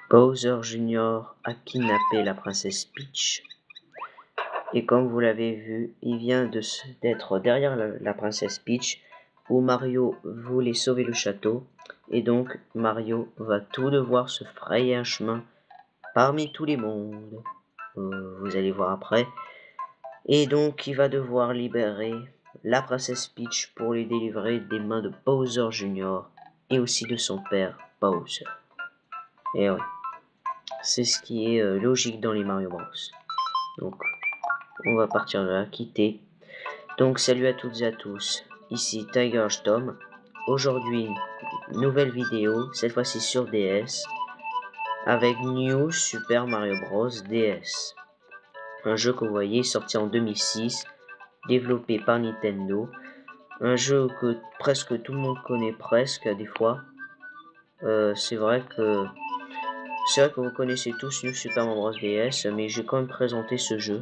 Bowser Jr. a kidnappé la princesse Peach. Et comme vous l'avez vu, il vient d'être derrière la princesse Peach, où Mario voulait sauver le château. Et donc Mario va tout devoir se frayer un chemin parmi tous les mondes. Vous allez voir après. Et donc il va devoir libérer la princesse Peach pour les délivrer des mains de Bowser Jr. et aussi de son père Bowser. Et ouais, c'est ce qui est logique dans les Mario Bros. Donc on va partir de là, quitter. Donc salut à toutes et à tous, ici Tiger Tom. Aujourd'hui, nouvelle vidéo, cette fois-ci sur DS, avec New Super Mario Bros DS. Un jeu que vous voyez sorti en 2006, développé par Nintendo. Un jeu que presque tout le monde connaît presque des fois. C'est vrai que vous connaissez tous New Super Mario Bros DS, mais j'ai quand même présenté ce jeu.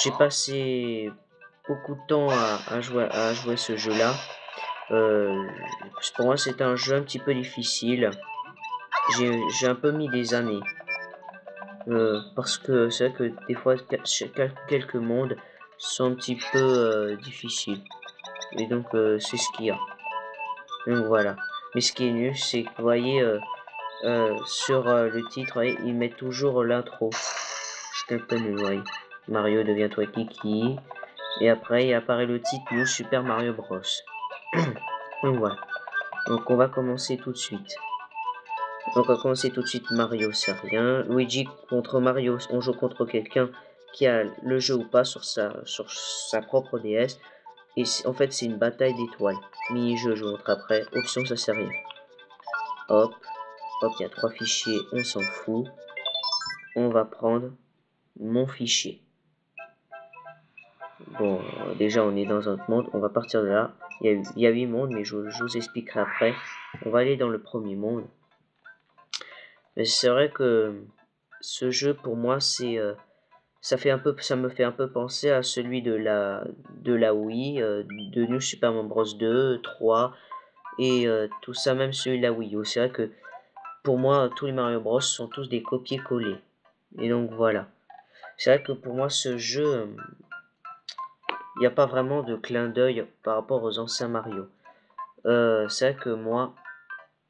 J'ai passé beaucoup de temps à jouer ce jeu-là. Pour moi, c'est un jeu un petit peu difficile. J'ai un peu mis des années. Parce que c'est vrai que des fois, quelques mondes sont un petit peu difficiles. Et donc, c'est ce qu'il y a. Donc voilà. Mais ce qui est nul, c'est que vous voyez, sur le titre, voyez, ils mettent toujours l'intro. C'est un peu nul, vous voyez. Mario devient toi Kiki. Et après, il apparaît le titre New Super Mario Bros. Donc voilà. Donc on va commencer tout de suite. Mario c'est rien. Luigi contre Mario, on joue contre quelqu'un qui a le jeu ou pas sur sa propre DS. Et en fait c'est une bataille d'étoiles. Mini-jeu, je vous montre après. Option, ça sert à rien. Hop, hop, il y a 3 fichiers, on s'en fout. On va prendre mon fichier. Bon, déjà on est dans un autre monde, on va partir de là. Il y a 8 mondes, mais je vous expliquerai après. On va aller dans le premier monde. Mais c'est vrai que ce jeu pour moi c'est ça me fait un peu penser à celui de la Wii, de New Super Mario Bros 2, 3 et tout ça, même celui de la Wii U. C'est vrai que pour moi tous les Mario Bros sont tous des copier-coller. Et donc voilà. C'est vrai que pour moi ce jeu, il n'y a pas vraiment de clin d'œil par rapport aux anciens Mario. C'est vrai que moi,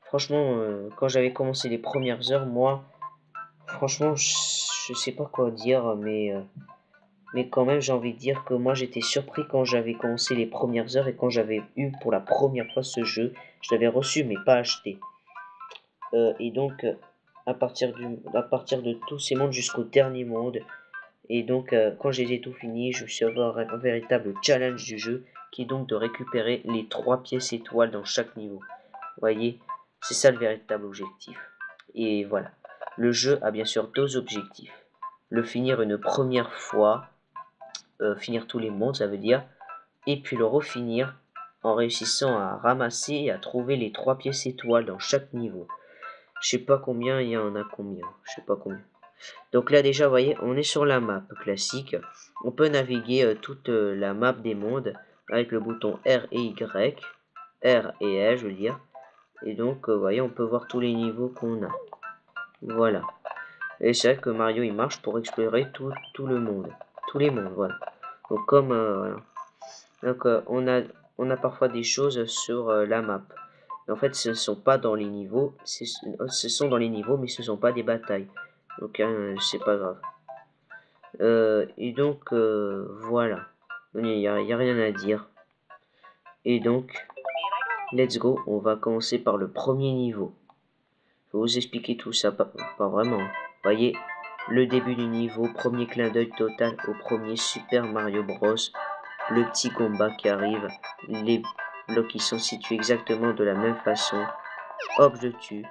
franchement, quand j'avais commencé les premières heures, moi, franchement, je sais pas quoi dire, mais quand même, j'ai envie de dire que moi, j'étais surpris quand j'avais commencé les premières heures et quand j'avais eu pour la première fois ce jeu. Je l'avais reçu, mais pas acheté. Et donc, à partir de tous ces mondes jusqu'au dernier monde, et donc, quand j'ai tout fini, je me suis avoir un véritable challenge du jeu, qui est donc de récupérer les 3 pièces étoiles dans chaque niveau. Vous voyez, c'est ça le véritable objectif. Et voilà. Le jeu a bien sûr 2 objectifs. Le finir une première fois, finir tous les mondes, ça veut dire, et puis le refinir en réussissant à ramasser et à trouver les 3 pièces étoiles dans chaque niveau. Je sais pas combien, il y en a combien. Je sais pas combien. Donc là déjà, vous voyez, on est sur la map classique. On peut naviguer toute la map des mondes avec le bouton R et Y. R et L, je veux dire. Et donc, vous voyez, on peut voir tous les niveaux qu'on a. Voilà. Et c'est vrai que Mario, il marche pour explorer tout le monde. Tous les mondes, voilà. Donc comme, voilà. Donc on a parfois des choses sur la map. Mais en fait, ce ne sont pas dans les niveaux. Ce sont dans les niveaux, mais ce ne sont pas des batailles. Donc, c'est pas grave. Et donc, voilà. Il n'y a rien à dire. Et donc, let's go. On va commencer par le premier niveau. Je vais vous expliquer tout ça, pas vraiment. Vous voyez, le début du niveau, premier clin d'œil total au premier Super Mario Bros. Le petit combat qui arrive, les blocs qui sont situés exactement de la même façon. Hop, je tue.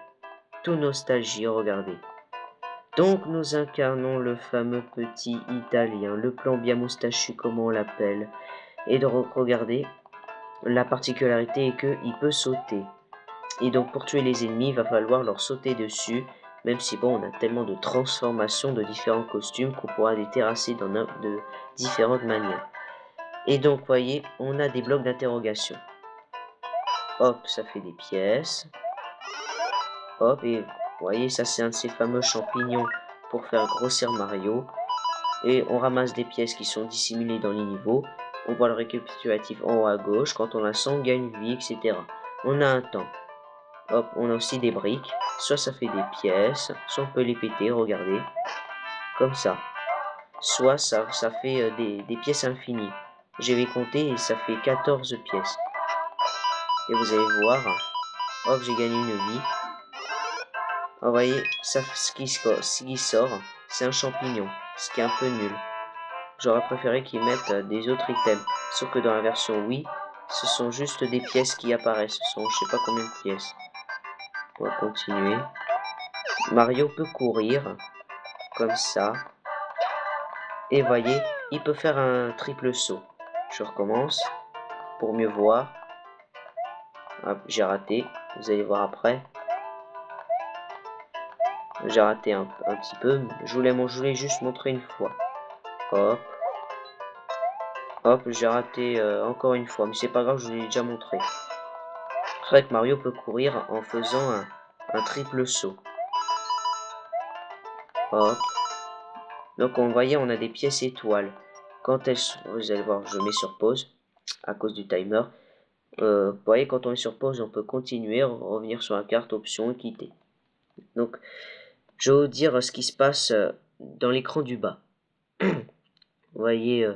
Tout nostalgie, regardez. Donc nous incarnons le fameux petit italien, le plan bien moustachu comme on l'appelle. Et de regarder, la particularité est qu'il peut sauter. Et donc pour tuer les ennemis, il va falloir leur sauter dessus. Même si bon, on a tellement de transformations de différents costumes qu'on pourra les terrasser de différentes manières. Et donc, voyez, on a des blocs d'interrogation. Hop, ça fait des pièces. Hop, et Vous voyez, ça c'est un de ces fameux champignons pour faire grossir Mario. Et on ramasse des pièces qui sont dissimulées dans les niveaux. On voit le récapitulatif en haut à gauche. Quand on a 100, on gagne une vie, etc. On a un temps. Hop, on a aussi des briques. Soit ça fait des pièces, soit on peut les péter, regardez. Comme ça. Soit ça fait des pièces infinies. J'avais compté et ça fait 14 pièces. Et vous allez voir, hop, j'ai gagné une vie. Vous voyez, ça, ce qui sort, c'est un champignon, ce qui est un peu nul. J'aurais préféré qu'ils mettent des autres items. Sauf que dans la version Wii, ce sont juste des pièces qui apparaissent. Ce sont je sais pas combien de pièces. On va continuer. Mario peut courir, comme ça. Et voyez, il peut faire un triple saut. Je recommence, pour mieux voir. Hop, j'ai raté, vous allez voir après. J'ai raté un petit peu, je voulais juste montrer une fois. Hop. Hop, j'ai raté encore une fois, mais c'est pas grave, je vous l'ai déjà montré. C'est vrai que Mario peut courir en faisant un triple saut. Hop. Donc on voyait, on a des pièces étoiles. Quand elles sont, vous allez voir, je mets sur pause à cause du timer. Vous voyez, quand on est sur pause, on peut continuer, revenir sur la carte, option et quitter. Donc, je vais vous dire ce qui se passe dans l'écran du bas. Vous voyez,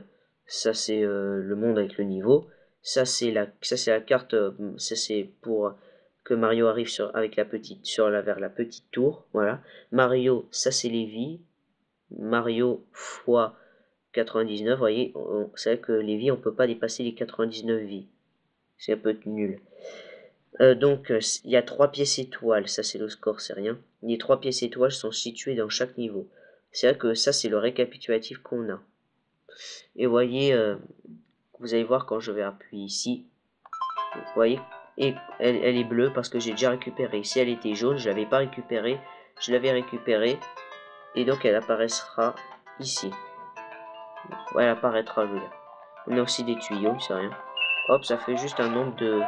ça c'est le monde avec le niveau. Ça c'est la carte. Ça c'est pour que Mario arrive avec la petite vers la petite tour. Voilà. Mario, ça c'est les vies. Mario fois 99. Vous voyez, c'est vrai que les vies on peut pas dépasser les 99 vies. C'est un peu nul. Donc, il y a 3 pièces étoiles, ça c'est le score, c'est rien. Les 3 pièces étoiles sont situées dans chaque niveau. C'est vrai que ça c'est le récapitulatif qu'on a. Et vous voyez, vous allez voir quand je vais appuyer ici, vous voyez, et elle est bleue parce que j'ai déjà récupéré. Si elle était jaune, je l'avais pas récupérée, je l'avais récupérée, et donc elle apparaîtra ici. Ouais, elle apparaîtra, je veux dire. On a aussi des tuyaux, c'est rien. Hop, ça fait juste un nombre de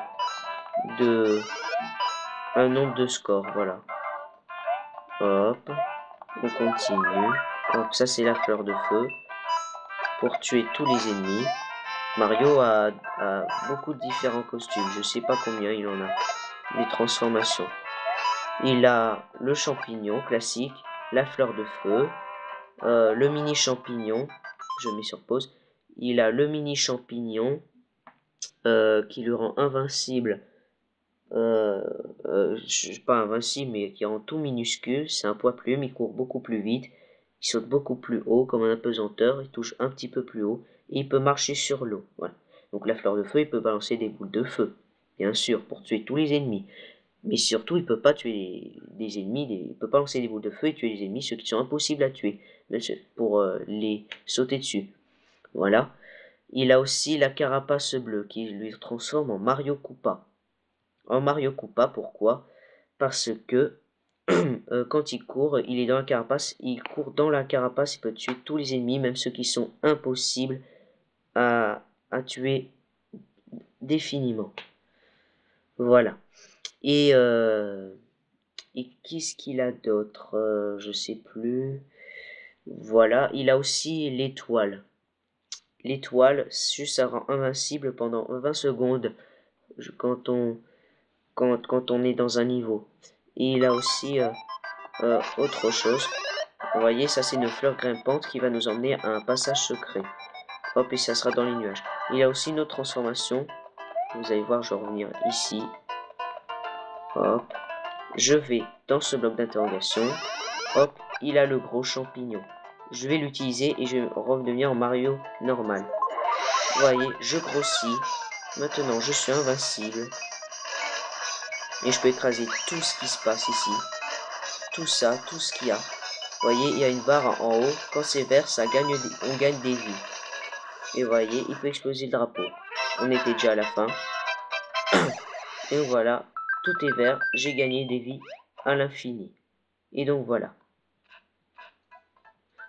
scores, voilà. Hop, on continue. Hop, ça c'est la fleur de feu. Pour tuer tous les ennemis. Mario a beaucoup de différents costumes. Je sais pas combien il en a. Les transformations. Il a le champignon classique, la fleur de feu, le mini champignon. Je mets sur pause. Il a le mini champignon qui le rend invincible. Pas invincible, mais qui rend tout minuscule. C'est un poids plume, il court beaucoup plus vite, il saute beaucoup plus haut comme un apesanteur, il touche un petit peu plus haut, et il peut marcher sur l'eau. Voilà. Donc la fleur de feu, il peut balancer des boules de feu, bien sûr, pour tuer tous les ennemis. Mais surtout, il peut pas tuer des ennemis, il peut pas lancer des boules de feu et tuer les ennemis, ceux qui sont impossibles à tuer, pour les sauter dessus. Voilà. Il a aussi la carapace bleue qui lui transforme en Mario Koopa. En Mario Koopa, pourquoi? Parce que quand il court, il est dans la carapace, il court dans la carapace, il peut tuer tous les ennemis, même ceux qui sont impossibles à tuer définiment. Voilà. Et qu'est-ce qu'il a d'autre? Je sais plus. Voilà, il a aussi l'étoile. L'étoile, juste ça rend invincible pendant 20 secondes quand on est dans un niveau. Et il a aussi autre chose. Vous voyez, ça c'est une fleur grimpante qui va nous emmener à un passage secret. Hop, et ça sera dans les nuages. Il a aussi une autre transformation. Vous allez voir, je vais revenir ici. Hop. Je vais dans ce bloc d'interrogation. Hop, il a le gros champignon. Je vais l'utiliser et je vais redevenir en Mario normal. Vous voyez, je grossis. Maintenant, je suis invincible. Et je peux écraser tout ce qui se passe ici. Tout ça, tout ce qu'il y a. Vous voyez, il y a une barre en haut. Quand c'est vert, on gagne des vies. Et vous voyez, il peut exploser le drapeau. On était déjà à la fin. Et voilà, tout est vert. J'ai gagné des vies à l'infini. Et donc voilà.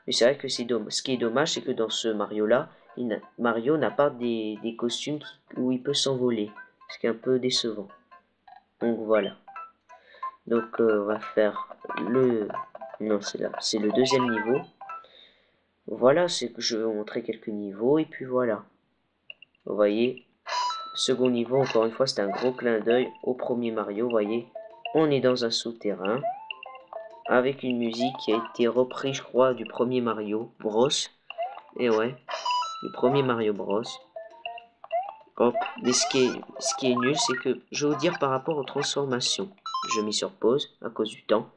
Mais c'est vrai que c'est dommage. Ce qui est dommage, c'est que dans ce Mario-là, Mario n'a pas des costumes où il peut s'envoler. Ce qui est un peu décevant. Donc voilà. Donc on va faire le... Non, c'est là, c'est le deuxième niveau. Voilà, c'est que je vais vous montrer quelques niveaux, et puis voilà. Vous voyez, second niveau, encore une fois, c'est un gros clin d'œil au premier Mario. Vous voyez, on est dans un souterrain, avec une musique qui a été reprise, je crois, du premier Mario Bros. Et ouais, du premier Mario Bros. Hop, mais ce qui est nul, c'est que, je vais vous dire par rapport aux transformations. Je mis sur pause, à cause du temps.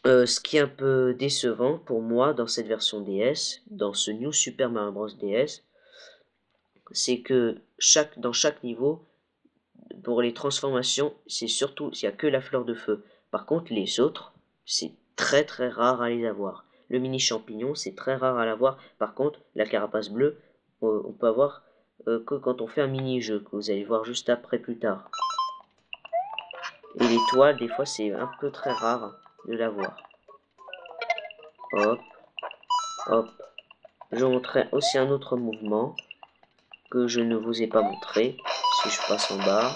Ce qui est un peu décevant pour moi dans cette version DS, dans ce New Super Mario Bros DS, c'est que dans chaque niveau, pour les transformations, c'est surtout, il n'y a que la fleur de feu. Par contre, les autres, c'est très très rare à les avoir. Le mini champignon, c'est très rare à l'avoir. Par contre, la carapace bleue, on peut avoir que quand on fait un mini-jeu, que vous allez voir juste après plus tard. Et l'étoile, des fois, c'est un peu très rare de l'avoir. Hop, hop. Je vous montrerai aussi un autre mouvement que je ne vous ai pas montré. Si je passe en bas.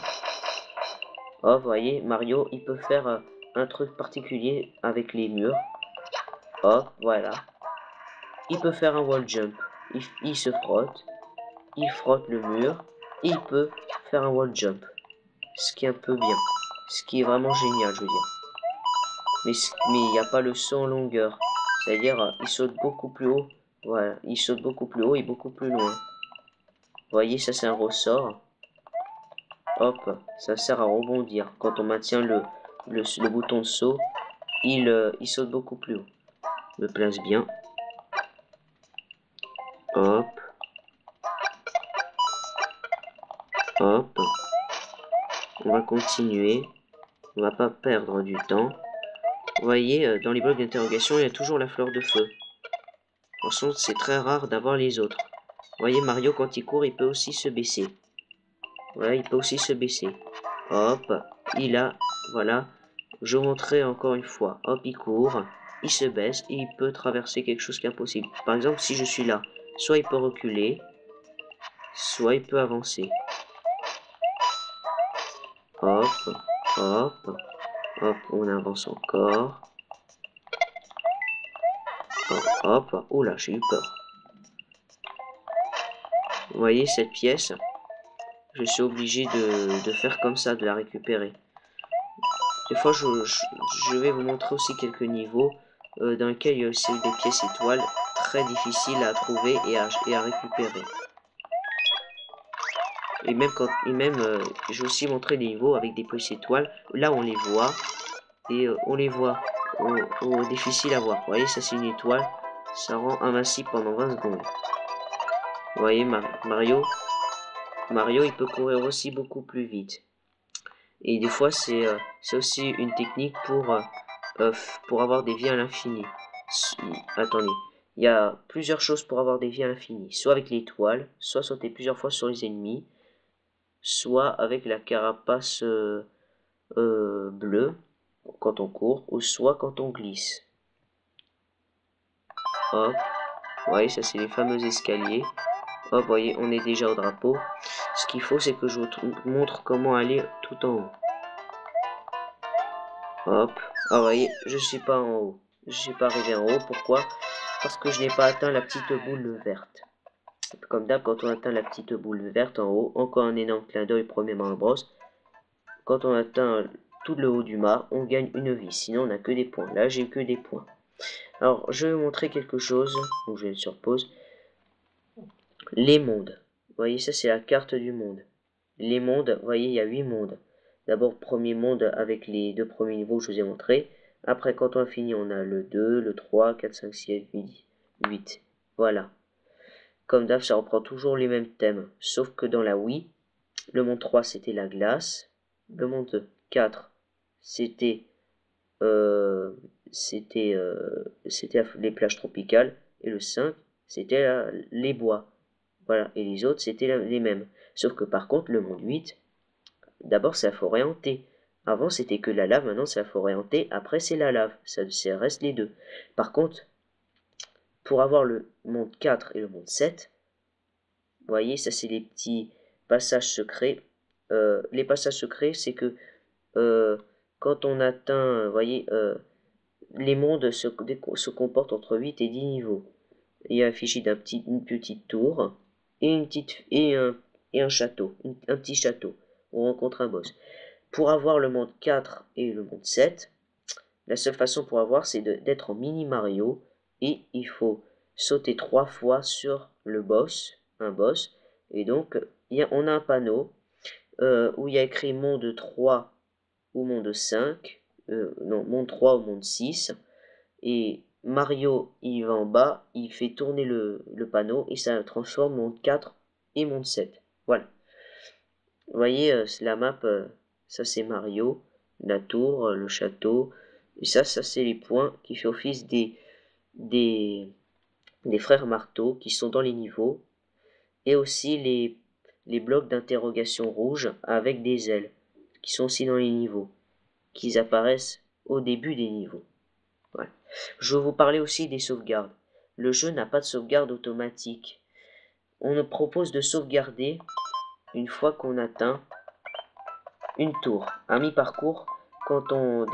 Oh, vous voyez, Mario, il peut faire un truc particulier avec les murs. Hop, voilà. Il peut faire un wall jump. Il se frotte. Il frotte le mur. Il peut faire un wall jump. Ce qui est un peu bien. Ce qui est vraiment génial, je veux dire. Mais il n'y a pas le saut en longueur. C'est-à-dire, il saute beaucoup plus haut. Voilà, il saute beaucoup plus haut et beaucoup plus loin. Vous voyez, ça c'est un ressort. Hop, ça sert à rebondir. Quand on maintient le bouton de saut, il saute beaucoup plus haut. Je me place bien. Hop. Hop. On va continuer. On va pas perdre du temps. Vous voyez, dans les blocs d'interrogation, il y a toujours la fleur de feu. Franchement, c'est très rare d'avoir les autres. Vous voyez, Mario, quand il court, il peut aussi se baisser. Voilà, il peut aussi se baisser. Hop, il a, voilà. Je vous montrerai encore une fois. Hop, il court, il se baisse et il peut traverser quelque chose qui est impossible. Par exemple, si je suis là, soit il peut reculer, soit il peut avancer. Hop, hop, hop, on avance encore. Hop, hop, oh là, j'ai eu peur. Vous voyez cette pièce? Je suis obligé de faire comme ça, de la récupérer. Des fois, je vais vous montrer aussi quelques niveaux dans lesquels il y a aussi des pièces étoiles très difficiles à trouver et à récupérer. Et même j'ai aussi montré des niveaux avec des pièces étoiles. Là, on les voit et on les voit difficiles à voir. Vous voyez, ça c'est une étoile. Ça rend invincible pendant 20 secondes. Vous voyez, Mario, il peut courir aussi beaucoup plus vite. Et des fois, c'est aussi une technique pour avoir des vies à l'infini. Attendez, il y a plusieurs choses pour avoir des vies à l'infini. Soit avec l'étoile, soit sauter plusieurs fois sur les ennemis, soit avec la carapace bleue quand on court, ou soit quand on glisse. Hop, vous voyez, ça c'est les fameux escaliers. Hop, vous voyez, on est déjà au drapeau. Ce qu'il faut, c'est que je vous montre comment aller tout en haut. Hop, ah, vous voyez, je suis pas en haut. Je suis pas arrivé en haut, pourquoi? Parce que je n'ai pas atteint la petite boule verte. Comme d'hab, quand on atteint la petite boule verte en haut, encore un énorme clin d'œil premier Mario Bros. Quand on atteint tout le haut du mât, on gagne une vie, sinon on n'a que des points. Là, j'ai que des points. Alors, je vais vous montrer quelque chose, donc je vais le sur pause. Les mondes. Vous voyez, ça c'est la carte du monde. Les mondes, vous voyez, il y a 8 mondes. D'abord, premier monde avec les deux premiers niveaux que je vous ai montrés. Après, quand on a fini, on a le 2, le 3, 4, 5, 6, 8. Voilà. Comme d'hab, ça reprend toujours les mêmes thèmes. Sauf que dans la Wii, le monde 3, c'était la glace. Le monde 4, c'était les plages tropicales. Et le 5, c'était les bois. Voilà. Et les autres, c'était les mêmes. Sauf que par contre, le monde 8, d'abord, c'est la forêt hantée. Avant, c'était que la lave, maintenant, c'est la forêt hantée. Après, c'est la lave. Ça reste les deux. Par contre, pour avoir le monde 4 et le monde 7, vous voyez, ça, c'est les petits passages secrets. Les passages secrets, c'est que quand on atteint, vous voyez, les mondes se comportent entre 8 et 10 niveaux. Il y a affiché une petite tour et, un château, un petit château. On rencontre un boss. Pour avoir le monde 4 et le monde 7, la seule façon pour avoir, c'est d'être en mini Mario et il faut sauter 3 fois sur le boss, un boss. Et donc, on a un panneau où il y a écrit monde 3 ou monde 5, non, monde 3 ou monde 6. Et Mario, il va en bas, il fait tourner le panneau et ça transforme monde 4 et monde 7. Voilà. Vous voyez, la map, ça c'est Mario, la tour, le château. Et ça c'est les points qui fait office des frères marteaux qui sont dans les niveaux. Et aussi les blocs d'interrogation rouges avec des ailes qui sont aussi dans les niveaux, qui apparaissent au début des niveaux. Voilà. Je vais vous parler aussi des sauvegardes. Le jeu n'a pas de sauvegarde automatique. On nous propose de sauvegarder une fois qu'on atteint une tour. À mi-parcours, dans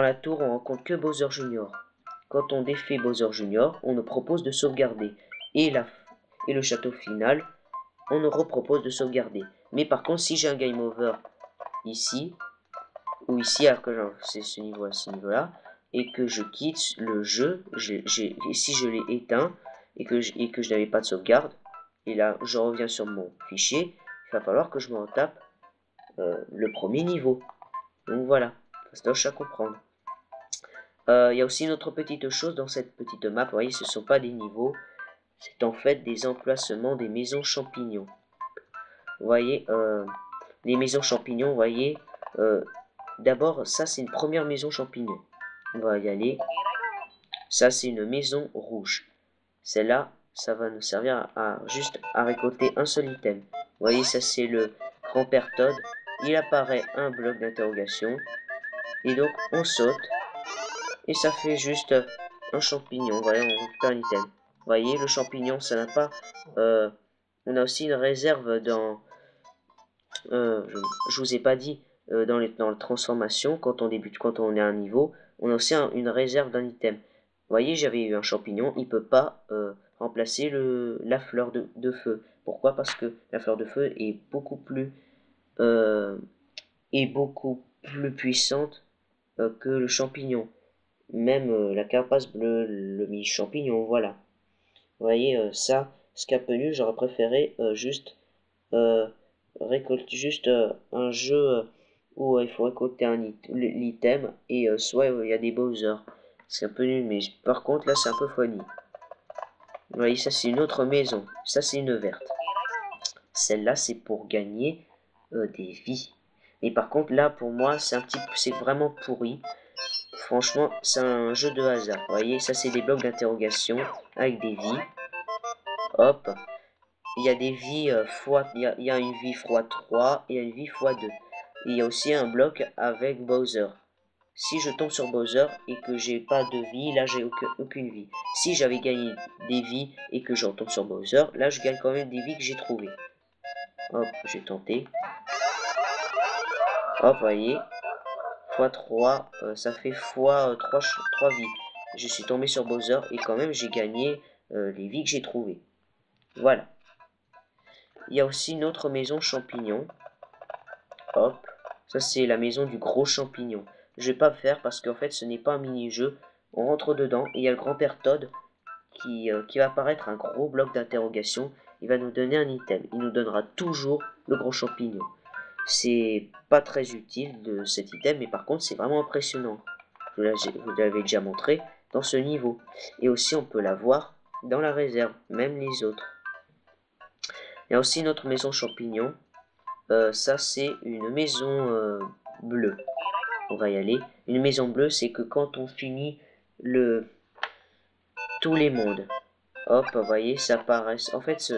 la tour, on rencontre que Bowser Junior. Quand on défait Bowser Junior, on nous propose de sauvegarder. Et le château final, on nous repropose de sauvegarder. Mais par contre, si j'ai un game over ici, ou ici, alors que c'est ce niveau-là, et que je quitte le jeu, et si je l'ai éteint, et que je n'avais pas de sauvegarde, et là, je reviens sur mon fichier, il va falloir que je me retape le premier niveau. Donc voilà, fastoche à comprendre. Il y a aussi une autre petite chose dans cette petite map, vous voyez, ce ne sont pas des niveaux, c'est en fait des emplacements des maisons champignons. Vous voyez, les maisons champignons, vous voyez, d'abord, ça c'est une première maison champignon. On va y aller. Ça c'est une maison rouge. Celle-là, ça va nous servir juste à récolter un seul item. Vous voyez, ça c'est le grand-père Todd. Il apparaît un bloc d'interrogation. Et donc on saute. Et ça fait juste un champignon. Voilà, on récupère un item. Vous voyez, le champignon, ça n'a pas... on a aussi une réserve dans... je vous ai pas dit, dans la transformation, quand on débute, quand on est à un niveau, on a aussi une réserve d'un item. Vous voyez, j'avais eu un champignon, il peut pas remplacer la fleur de feu. Pourquoi? Parce que la fleur de feu est beaucoup plus puissante que le champignon. Même la carapace bleue, le mi-champignon, voilà. Vous voyez, ça, Scapenu, j'aurais préféré juste récolter un jeu où il faut récolter l'item et soit il y a des Bowser. C'est un peu nul, mais par contre là c'est un peu funny. Vous voyez, ça c'est une autre maison. Ça c'est une verte. Celle-là c'est pour gagner des vies. Mais par contre là pour moi c'est vraiment pourri. Franchement, c'est un jeu de hasard. Vous voyez, ça c'est des blocs d'interrogation avec des vies. Hop. Il y a des vies il y a une vie x3 et une vie x2. Et il y a aussi un bloc avec Bowser. Si je tombe sur Bowser et que j'ai pas de vie, là j'ai aucune vie. Si j'avais gagné des vies et que je retombe sur Bowser, là je gagne quand même des vies que j'ai trouvées. Hop, j'ai tenté. Hop, voyez. x3, ça fait x3 vies. Je suis tombé sur Bowser et quand même j'ai gagné les vies que j'ai trouvées. Voilà. Il y a aussi une autre maison champignon. Hop. Ça c'est la maison du gros champignon. Je vais pas le faire parce qu'en fait ce n'est pas un mini-jeu. On rentre dedans et il y a le grand-père Todd qui va apparaître un gros bloc d'interrogation. Il va nous donner un item. Il nous donnera toujours le gros champignon. C'est pas très utile de cet item, mais par contre c'est vraiment impressionnant. Je vous l'avais déjà montré dans ce niveau. Et aussi on peut l'avoir dans la réserve, même les autres. Il y a aussi une autre maison champignon. Ça c'est une maison bleue. On va y aller. Une maison bleue, c'est que quand on finit tous les mondes, hop, vous voyez, ça apparaît. En fait,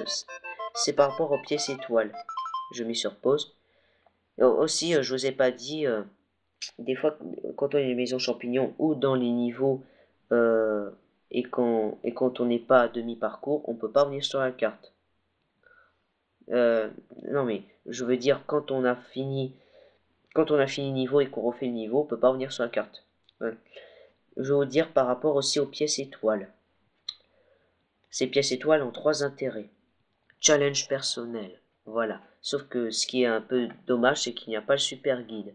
c'est par rapport aux pièces étoiles. Je mets sur pause. Aussi, je vous ai pas dit, des fois, quand on est une maison champignon ou dans les niveaux, et quand on n'est pas à demi-parcours, on peut pas venir sur la carte. Non mais, je veux dire, quand on a fini quand on a fini le niveau et qu'on refait le niveau, on peut pas revenir sur la carte. Ouais. Je vais vous dire par rapport aussi aux pièces étoiles. Ces pièces étoiles ont 3 intérêts. Challenge personnel, voilà. Sauf que ce qui est un peu dommage, c'est qu'il n'y a pas le super guide.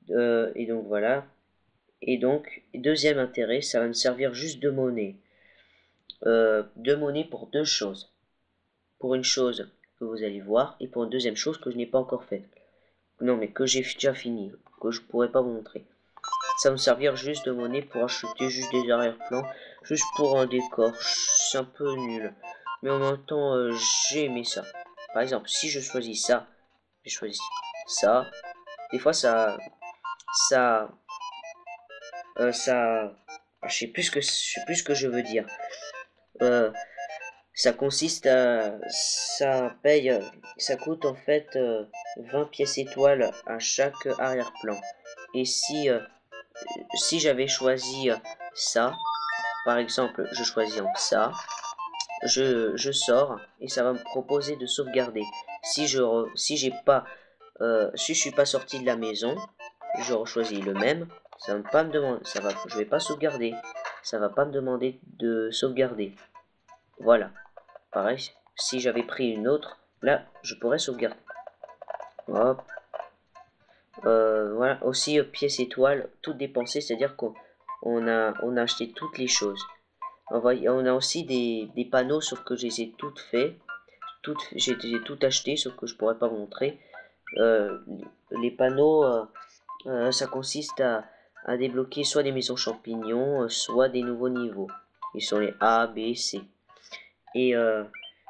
Et donc voilà. Et donc, deuxième intérêt, ça va me servir juste de monnaie. De monnaie pour deux choses. Pour une chose que vous allez voir, et pour une deuxième chose que je n'ai pas encore faite. Non, mais que j'ai déjà fini, que je pourrais pas vous montrer. Ça va me servir juste de monnaie pour acheter juste des arrière-plans, juste pour un décor. C'est un peu nul. Mais en même temps, j'ai aimé ça. Par exemple, si je choisis ça, je choisis ça. Des fois, ça, je sais plus ce que je veux dire. Ça consiste à, ça coûte en fait 20 pièces étoiles à chaque arrière-plan. Et si j'avais choisi ça, par exemple, je choisis ça, je sors et ça va me proposer de sauvegarder. Si j'ai pas, si je suis pas sorti de la maison, je choisis le même, ça va pas me demander, je vais pas sauvegarder, ça va pas me demander de sauvegarder. Voilà. Pareil, si j'avais pris une autre, là, je pourrais sauvegarder. Hop. Voilà. Aussi, pièce étoile, toutes dépensées, c'est-à-dire qu'on a acheté toutes les choses. On a aussi des panneaux, sauf que je les ai toutes faites. J'ai tout acheté, sauf que je pourrais pas vous montrer. Les panneaux, ça consiste à débloquer soit des maisons champignons, soit des nouveaux niveaux. Ils sont les A, B, C. Et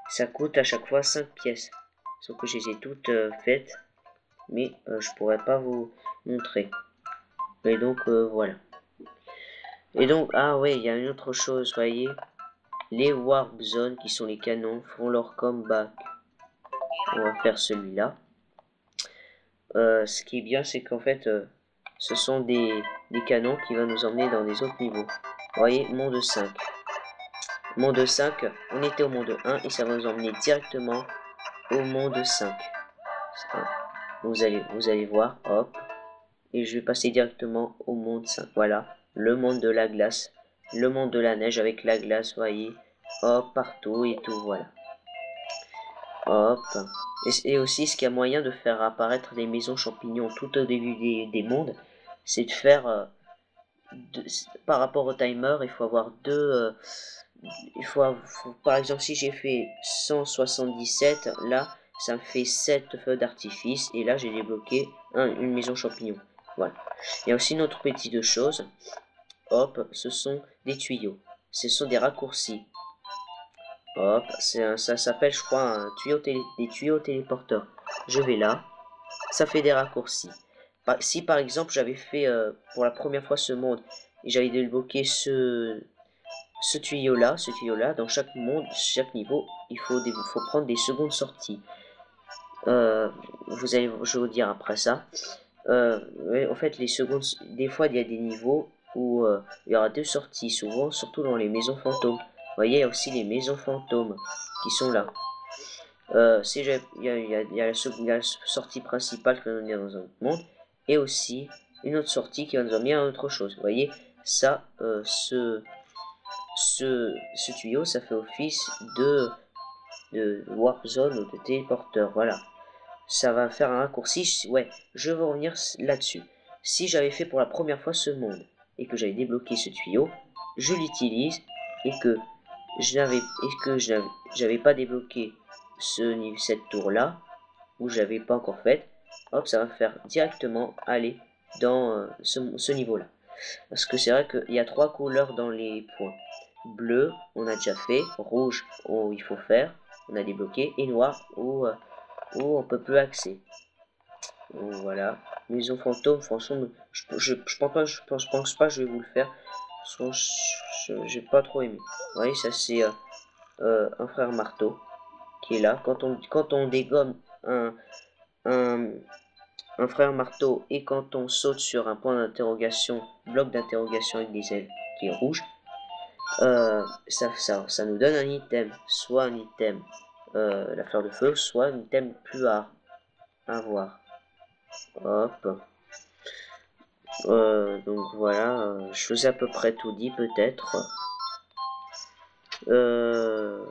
ça coûte à chaque fois 5 pièces. Sauf que je les ai toutes faites, mais je pourrais pas vous montrer. Et donc voilà. Et donc, ah ouais, il y a une autre chose, voyez. Les Warp Zones, qui sont les canons, font leur comeback. On va faire celui-là. Ce qui est bien, c'est qu'en fait, ce sont des canons qui vont nous emmener dans des autres niveaux. Vous voyez, monde 5. Monde 5, on était au monde 1 et ça va nous emmener directement au monde 5. Vous allez voir, hop. Et je vais passer directement au monde 5. Voilà, le monde de la glace. Le monde de la neige avec la glace, voyez. Hop, partout et tout, voilà. Hop. Et aussi, ce qu'il y a moyen de faire apparaître des maisons champignons tout au début des mondes, c'est de faire... par rapport au timer, il faut avoir deux... par exemple, si j'ai fait 177, là, ça me fait 7 feux d'artifice. Et là, j'ai débloqué une maison champignon. Voilà. Il y a aussi une autre petite chose. Hop, ce sont des tuyaux. Ce sont des raccourcis. Hop, ça s'appelle, je crois, des tuyaux téléporteurs. Je vais là. Ça fait des raccourcis. Si par exemple, j'avais fait pour la première fois ce monde et j'avais débloqué ce tuyau-là, dans chaque monde, chaque niveau, il faut prendre des secondes sorties. Je vais vous dire après ça. En fait, les secondes, des fois, il y a des niveaux où il y aura deux sorties, souvent, surtout dans les maisons fantômes. Vous voyez, il y a aussi les maisons fantômes qui sont là. Il y a la sortie principale qui va nous emmener dans un autre monde, et aussi une autre sortie qui va nous emmener à autre chose. Vous voyez, ça, ce tuyau, ça fait office de warp zone ou de téléporteur. Voilà. Ça va faire un raccourci. Ouais, je vais revenir là-dessus. Si j'avais fait pour la première fois ce monde et que j'avais débloqué ce tuyau, je l'utilise et que j'avais pas débloqué cette tour là où j'avais pas encore fait, hop, ça va faire directement aller dans ce niveau là. Parce que c'est vrai qu'il y a 3 couleurs dans les points. Bleu, on a déjà fait. Rouge, où il faut faire, on a débloqué. Et noir, où on peut plus accéder. Donc, voilà. Maison fantôme, franchement, je pense pas que je vais vous le faire. J'ai pas trop aimé. Vous voyez, ça c'est un frère marteau qui est là. Quand on dégomme un frère marteau et quand on saute sur un point d'interrogation, bloc d'interrogation avec des ailes qui est rouge, ça nous donne un item, soit un item la fleur de feu, soit un item plus rare à voir. Hop. Donc voilà, je vous ai à peu près tout dit peut-être. Je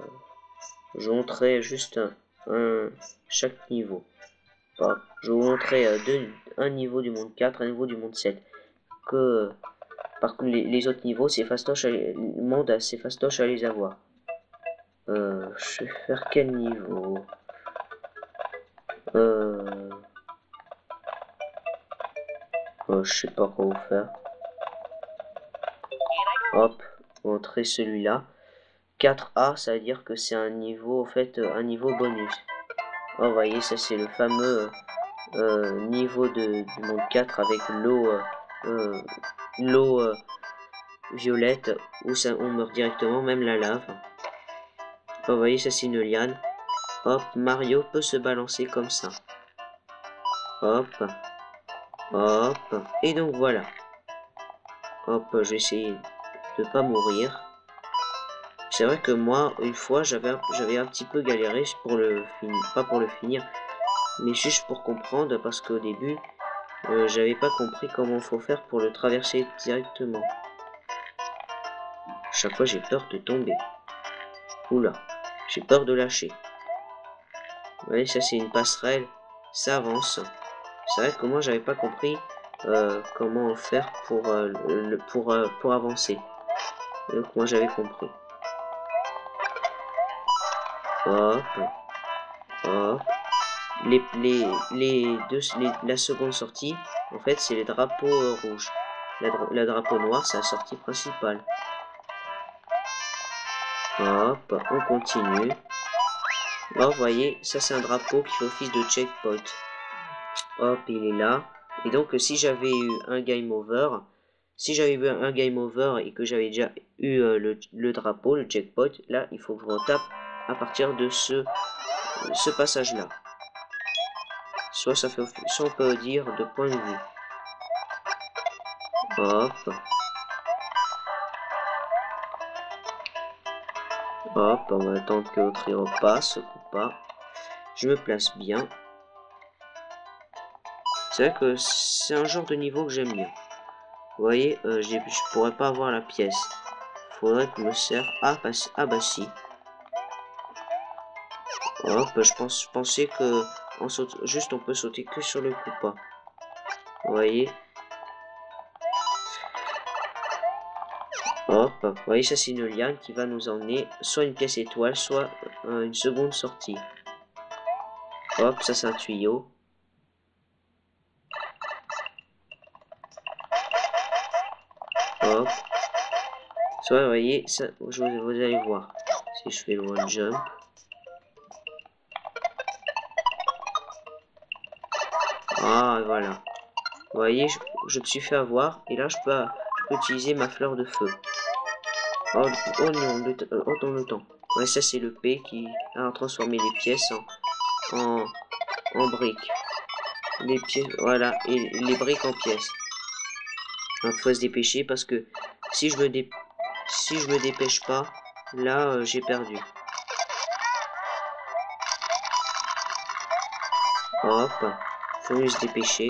vous montrerai juste chaque niveau. Je vous montrerai un niveau du monde 4, un niveau du monde 7. Par contre, les autres niveaux, c'est fastoche, le monde assez fastoche à les avoir. Je vais faire quel niveau? Je sais pas quoi vous faire. Hop, montrer celui-là. 4A, ça veut dire que c'est un niveau, en fait, un niveau bonus. Oh, vous voyez, ça c'est le fameux niveau du monde 4 avec l'eau violette où ça, on meurt directement, même la lave. Oh, vous voyez, ça c'est une liane. Hop, Mario peut se balancer comme ça. Hop, hop, et donc voilà. Hop, je vais essayer de pas mourir. C'est vrai que moi, une fois, j'avais un petit peu galéré pour le finir, pas pour le finir, mais juste pour comprendre, parce qu'au début, j'avais pas compris comment faut faire pour le traverser directement. Chaque fois, j'ai peur de tomber. Oula, j'ai peur de lâcher. Vous voyez, ça c'est une passerelle, ça avance. C'est vrai que moi, j'avais pas compris comment faire pour avancer. Donc moi, j'avais compris. Hop, hop. La seconde sortie, en fait, c'est les drapeaux rouges. La drapeau noir, c'est la sortie principale. Hop, on continue. Là, vous voyez, ça c'est un drapeau qui fait office de checkpoint. Hop, il est là. Et donc, si j'avais eu un game over, et que j'avais déjà eu le drapeau, le checkpoint, là, il faut que je retape à partir de ce passage-là. Soit on peut dire de point de vue. Hop. Hop, on va attendre que l'autre y repasse ou pas. Je me place bien. C'est vrai que c'est un genre de niveau que j'aime bien. Vous voyez, je pourrais pas avoir la pièce. Faudrait que je me serve. Ah bah si. Hop, je pensais que on peut sauter que sur le coup pas. Vous voyez. Hop, vous voyez, ça c'est une liane qui va nous emmener soit une pièce étoile, soit une seconde sortie. Hop, ça c'est un tuyau. Hop. Soit, vous voyez, ça, vous allez voir. Si je fais le one jump. Ah, voilà. Vous voyez, je me suis fait avoir. Et là, je peux utiliser ma fleur de feu. Oh non, dans le temps. Ouais, ça, c'est le P qui a transformé les pièces en briques. Les pièces, voilà. Et les briques en pièces. Il faut se dépêcher parce que si je me dépêche pas, là, j'ai perdu. Hop. Faut mieux se dépêcher.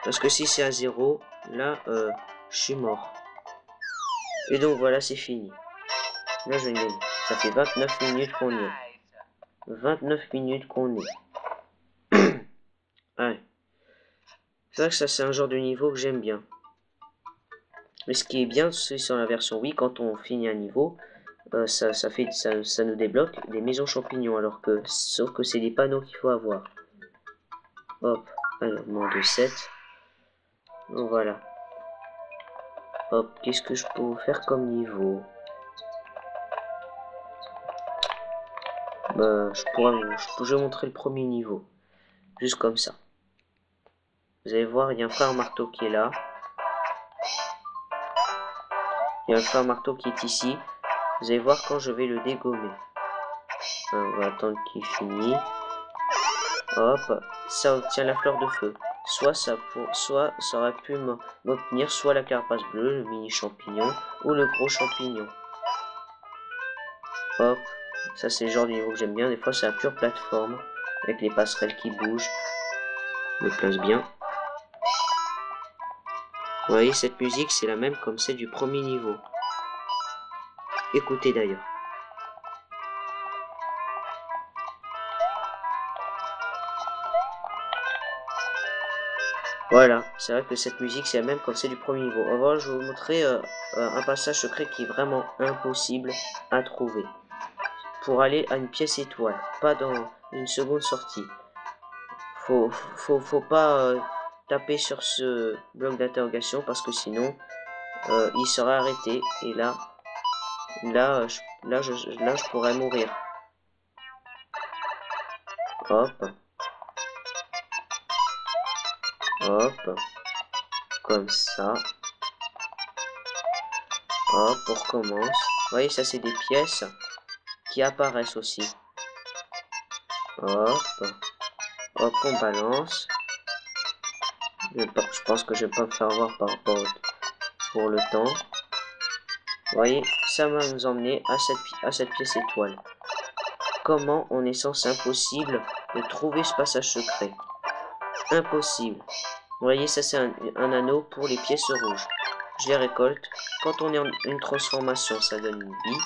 Parce que si c'est à 0, là, je suis mort. Et donc voilà, c'est fini. Là, je gagne. Ça fait 29 minutes qu'on y est. 29 minutes qu'on est. Ouais. C'est vrai que ça, c'est un genre de niveau que j'aime bien. Mais ce qui est bien, c'est sur la version Wii, quand on finit un niveau, ça nous débloque des maisons champignons, sauf que c'est des panneaux qu'il faut avoir. Hop, alors, monde 7. Donc voilà. Hop, qu'est-ce que je peux vous faire comme niveau? Bah, je vais montrer le premier niveau. Juste comme ça. Vous allez voir, il y a un frère marteau qui est là. Il y a un frère marteau qui est ici. Vous allez voir quand je vais le dégommer. On va attendre qu'il finisse. Hop, ça obtient la fleur de feu. Soit ça aurait pu m'obtenir soit la carapace bleue, le mini champignon, ou le gros champignon. Hop, ça c'est le genre de niveau que j'aime bien. Des fois c'est la pure plateforme, avec les passerelles qui bougent. Je me place bien. Vous voyez, cette musique, c'est la même comme celle du premier niveau. Écoutez d'ailleurs. Voilà, c'est vrai que cette musique, c'est la même comme celle du premier niveau. Avant, je vais vous montrer un passage secret qui est vraiment impossible à trouver. Pour aller à une pièce étoile, pas dans une seconde sortie. Faut pas taper sur ce bloc d'interrogation parce que sinon, il sera arrêté. Et là, je pourrais mourir. Hop. Hop. Comme ça. Hop, on recommence. Vous voyez, ça c'est des pièces qui apparaissent aussi. Hop. Hop, on balance. Je pense que je vais pas me faire avoir par rapport pour le temps. Vous voyez, ça va nous emmener à cette pièce étoile. Comment on est censé impossible de trouver ce passage secret? Impossible. Vous voyez, ça c'est un anneau pour les pièces rouges. Je les récolte. Quand on est en une transformation, ça donne une vie.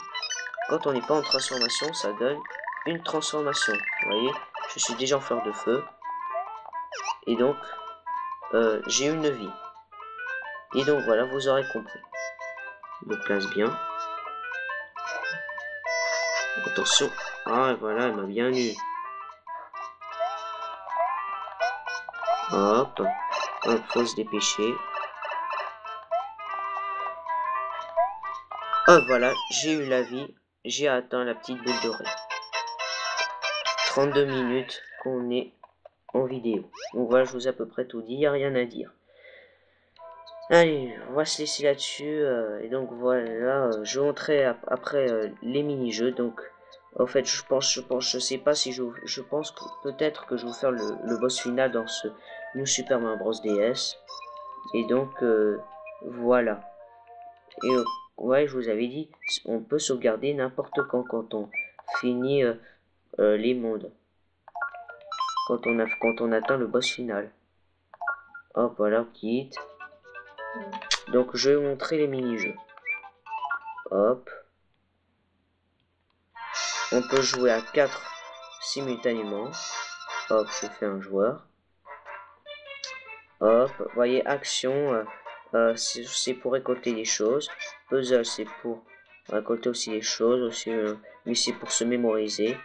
Quand on n'est pas en transformation, ça donne une transformation. Vous voyez, je suis déjà en fleur de feu. Et donc, j'ai une vie. Et donc voilà, vous aurez compris. Je me place bien. Attention. Ah, voilà, elle m'a bien eu. Hop. Hop, faut se dépêcher. Hop, voilà, j'ai eu la vie. J'ai atteint la petite boule dorée. 32 minutes qu'on est en vidéo. Donc voilà, je vous ai à peu près tout dit, il n'y a rien à dire. Allez, on va se laisser là-dessus. Et donc voilà, je vais montrer après les mini-jeux. Donc, en fait, je sais pas si je pense que peut-être que je vais vous faire le boss final dans ce New Super Mario Bros. DS. Et donc, voilà. Et ouais, je vous avais dit, on peut sauvegarder n'importe quand on finit les mondes. Quand on atteint le boss final. Hop, voilà, on quitte. Donc, je vais vous montrer les mini-jeux. Hop. On peut jouer à 4 simultanément. Hop, je fais un joueur. Hop, vous voyez, action, c'est pour récolter des choses. Puzzle, c'est pour récolter aussi des choses, aussi, mais c'est pour se mémoriser.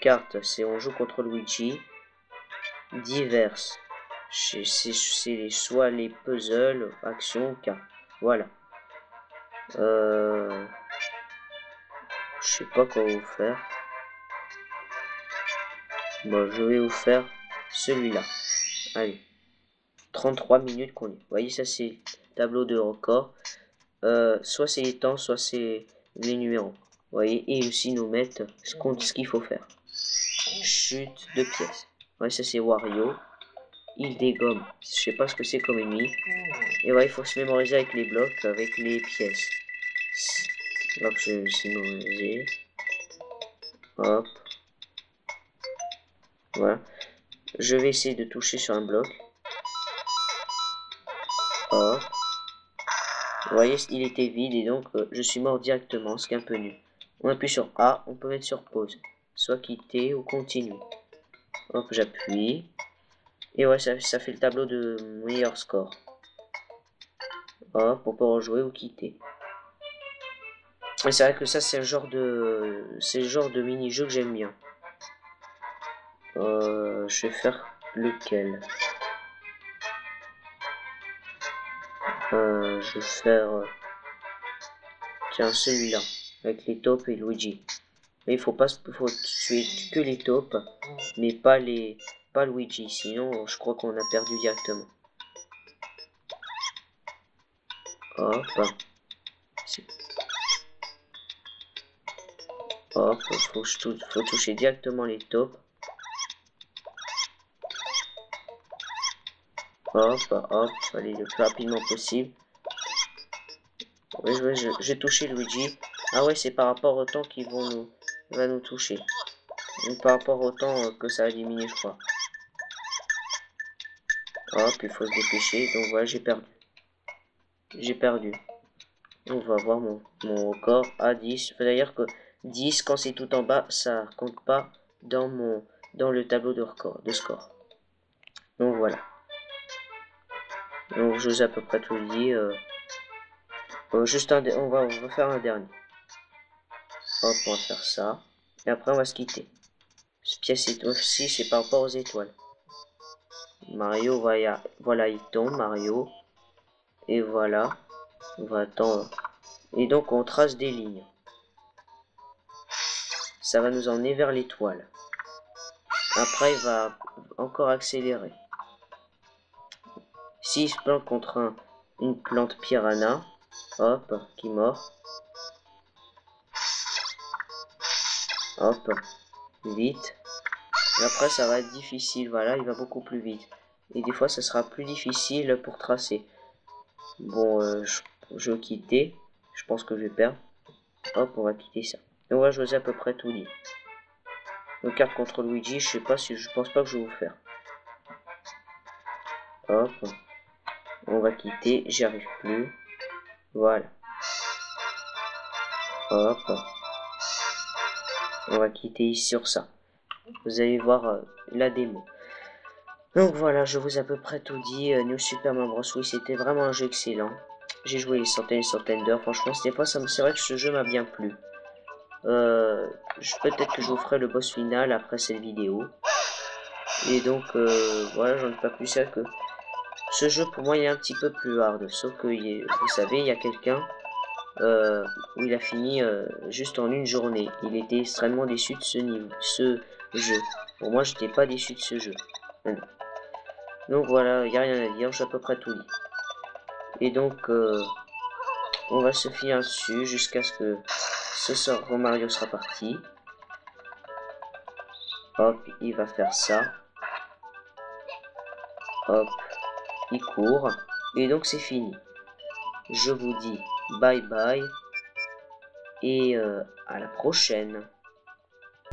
Carte, c'est on joue contre Luigi. Divers, c'est soit les puzzles, action, carte. Voilà. Je sais pas quoi vous faire. Bon, je vais vous faire celui-là. Allez. 33 minutes qu'on est. Vous voyez, ça c'est le tableau de record. Soit c'est les temps, soit c'est les numéros. Vous voyez, et aussi nous mettre ce qu'il faut faire. Chute de pièces. Ouais, ça c'est Wario. Il dégomme. Je sais pas ce que c'est comme ennemi. Et ouais, il faut se mémoriser avec les blocs, avec les pièces. Hop, je vais me mémoriser. Hop. Voilà. Je vais essayer de toucher sur un bloc. Hop. Vous voyez, il était vide et donc je suis mort directement, ce qui est un peu nul. On appuie sur A, on peut mettre sur pause. Soit quitter ou continuer. Hop, j'appuie. Et ouais, ça fait le tableau de meilleur score. Hop, on peut rejouer ou quitter. Et c'est vrai que ça, c'est le genre de mini-jeu que j'aime bien. Je vais faire lequel? Je vais faire... tiens, celui-là. Avec les taupes et Luigi. Mais il faut tuer que les taupes, mais pas Luigi, sinon je crois qu'on a perdu directement. Hop. Hop, faut toucher directement les taupes. Hop, hop, fallait le plus rapidement possible. Ouais, j'ai touché Luigi. Ah ouais, c'est par rapport au temps qu'ils va nous toucher. Donc par rapport au temps que ça a diminué, je crois. Hop, il faut se dépêcher. Donc voilà, j'ai perdu. J'ai perdu. On va voir mon record à 10. C'est-à-dire que 10, quand c'est tout en bas, ça compte pas dans le tableau de record, de score. Donc voilà. Donc je vous ai à peu près tout dit. Juste on va faire un dernier. Hop, on va faire ça. Et après on va se quitter. Ce pièce aussi, c'est par rapport aux étoiles. Mario, voilà, il tombe, Mario. Et voilà. On va attendre. Et donc on trace des lignes. Ça va nous emmener vers l'étoile. Après, il va encore accélérer. S'il se plante contre une plante piranha, hop, qui mord. Hop, vite. Et après, ça va être difficile. Voilà, il va beaucoup plus vite. Et des fois, ça sera plus difficile pour tracer. Bon, je vais quitter. Je pense que je vais perdre. Hop, on va quitter ça. Et voilà, je vous ai à peu près tout dit. Donc, carte contre Luigi, je sais pas si je pense pas que je vais vous faire. Hop, on va quitter. J'y arrive plus. Voilà. Hop. On va quitter ici sur ça. Vous allez voir la démo. Donc voilà, je vous ai à peu près tout dit. New Super Mario Bros. Oui, c'était vraiment un jeu excellent. J'ai joué des centaines et centaines d'heures. Franchement, des fois, c'est vrai que ce jeu m'a bien plu. Peut-être que je vous ferai le boss final après cette vidéo. Et donc, voilà, j'en ai pas plus ça que... Ce jeu, pour moi, il est un petit peu plus hard. Sauf que, vous savez, il y a quelqu'un où il a fini juste en une journée. Il était extrêmement déçu de ce jeu. Pour moi, j'étais pas déçu de ce jeu. Non. Donc voilà, il n'y a rien à dire, j'ai à peu près tout dit. Et donc, on va se finir dessus jusqu'à ce que ce sort Mario sera parti. Hop, il va faire ça. Hop, il court. Et donc c'est fini. Je vous dis bye bye. Et à la prochaine.